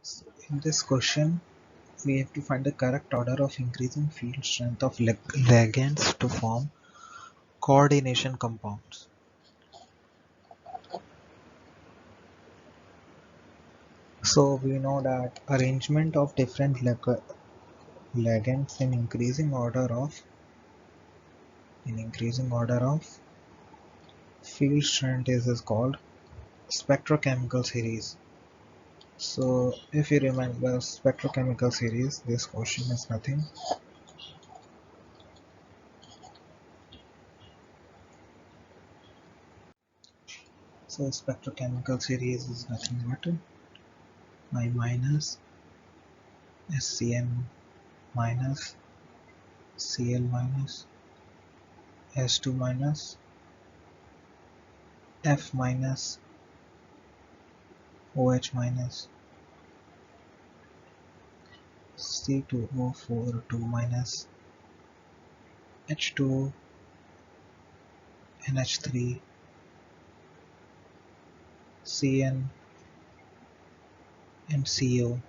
So in this question, we have to find the correct order of increasing field strength of ligands to form coordination compounds. So we know that arrangement of different ligands in increasing order of field strength is called spectrochemical series. So if you remember spectrochemical series, this question is nothing. So spectrochemical series is nothing but I minus SCN minus Cl minus S2 minus F minus OH minus C2O4 2 minus H2 NH3 Cn and CO.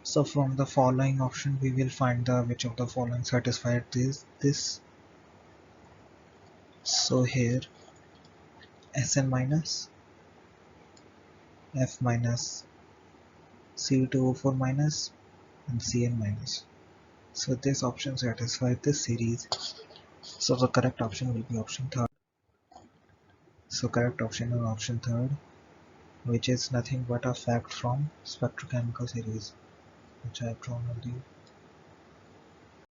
So from the following option we will find the which of the following satisfied this. So here Sn minus F minus C2O4 minus and Cn minus. So this option satisfies this series. So the correct option will be option third. So correct option is option third, which is nothing but a fact from spectrochemical series, which I have drawn on the